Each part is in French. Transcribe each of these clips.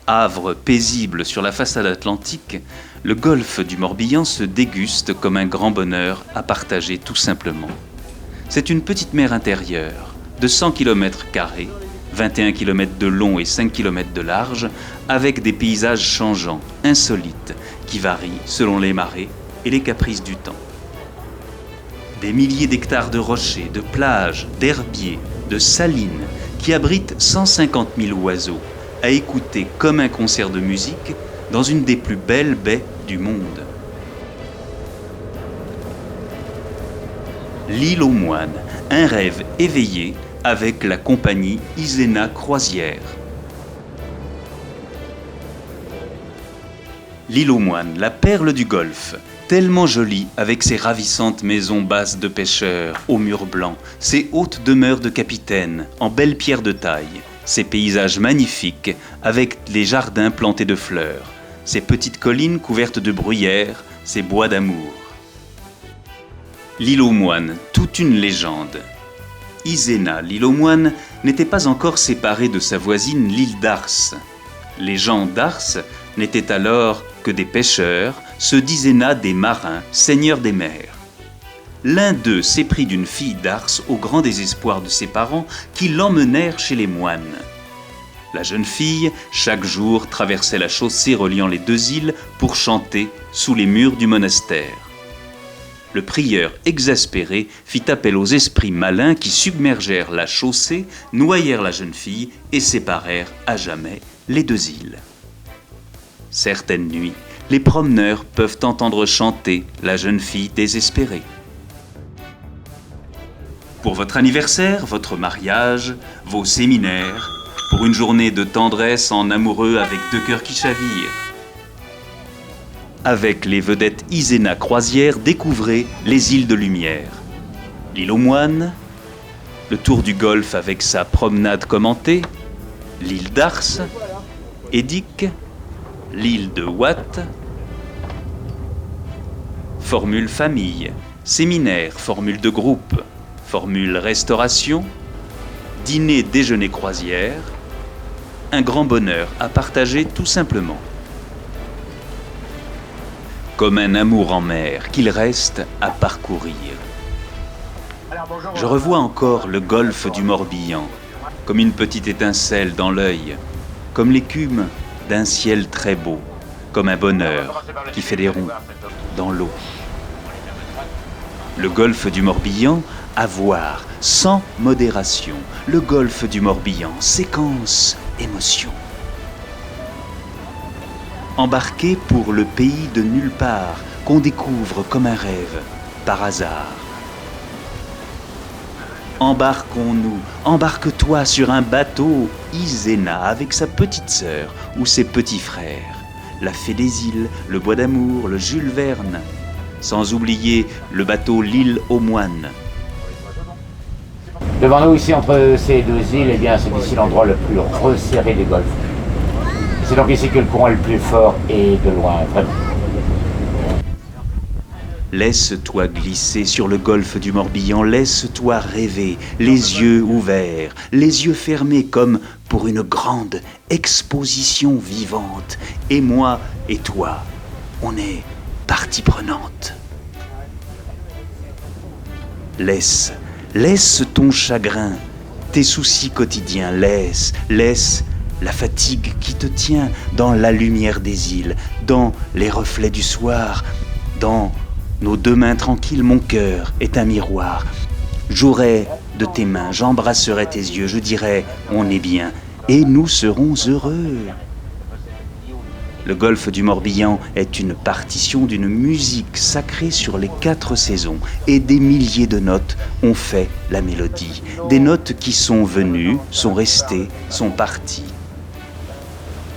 Havre paisible sur la façade atlantique, le golfe du Morbihan se déguste comme un grand bonheur à partager tout simplement. C'est une petite mer intérieure de 100 km², 21 km de long et 5 km de large, avec des paysages changeants, insolites, qui varient selon les marées et les caprices du temps. Des milliers d'hectares de rochers, de plages, d'herbiers, de salines, qui abritent 150 000 oiseaux, à écouter comme un concert de musique dans une des plus belles baies du monde. L'île aux moines, un rêve éveillé avec la compagnie Iséna Croisières. L'île aux moines, la perle du golfe, tellement jolie avec ses ravissantes maisons basses de pêcheurs aux murs blancs, ses hautes demeures de capitaines en belles pierres de taille, ses paysages magnifiques avec les jardins plantés de fleurs, ses petites collines couvertes de bruyères, ses bois d'amour. L'île aux moines, toute une légende. Iséna, l'île aux moines, n'était pas encore séparée de sa voisine, l'île d'Ars. Les gens d'Ars n'étaient alors que des pêcheurs, ceux d'Iséna des marins, seigneurs des mers. L'un d'eux s'éprit d'une fille d'Ars au grand désespoir de ses parents qui l'emmenèrent chez les moines. La jeune fille, chaque jour, traversait la chaussée reliant les deux îles pour chanter sous les murs du monastère. Le prieur, exaspéré, fit appel aux esprits malins qui submergèrent la chaussée, noyèrent la jeune fille et séparèrent à jamais les deux îles. Certaines nuits, les promeneurs peuvent entendre chanter la jeune fille désespérée. Pour votre anniversaire, votre mariage, vos séminaires, pour une journée de tendresse en amoureux avec deux cœurs qui chavirent. Avec les vedettes Iséna Croisières, découvrez les îles de lumière. L'île aux moines, le tour du golfe avec sa promenade commentée, l'île d'Ars, Édic, l'île de Watt, formule famille, séminaire, formule de groupe, formule restauration, dîner, déjeuner, croisière, un grand bonheur à partager tout simplement. Comme un amour en mer qu'il reste à parcourir. Je revois encore le golfe du Morbihan, comme une petite étincelle dans l'œil, comme l'écume d'un ciel très beau, comme un bonheur qui fait des ronds dans l'eau. Le golfe du Morbihan, à voir sans modération. Le golfe du Morbihan, séquence émotion. Embarqué pour le pays de nulle part, qu'on découvre comme un rêve, par hasard. Embarquons-nous, embarque-toi sur un bateau, Iséna avec sa petite sœur ou ses petits frères, la fée des îles, le bois d'amour, le Jules Verne, sans oublier le bateau l'île aux moines. Devant nous, ici, entre ces deux îles, eh bien, c'est ici l'endroit le plus resserré des golfes. C'est donc ici que le courant est le plus fort et de loin, vraiment. Laisse-toi glisser sur le golfe du Morbihan, laisse-toi rêver, les yeux ouverts, les yeux fermés comme pour une grande exposition vivante. Et moi et toi, on est partie prenante. Laisse ton chagrin, tes soucis quotidiens, laisse la fatigue qui te tient dans la lumière des îles, dans les reflets du soir, dans nos deux mains tranquilles, mon cœur est un miroir. Jouerai de tes mains, j'embrasserai tes yeux, je dirai on est bien et nous serons heureux. Le golfe du Morbihan est une partition d'une musique sacrée sur les 4 saisons et des milliers de notes ont fait la mélodie. Des notes qui sont venues, sont restées, sont parties.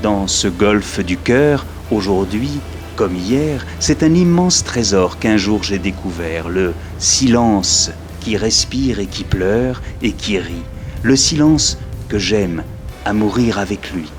Dans ce golfe du cœur, aujourd'hui, comme hier, c'est un immense trésor qu'un jour j'ai découvert, le silence qui respire et qui pleure et qui rit, le silence que j'aime à mourir avec lui.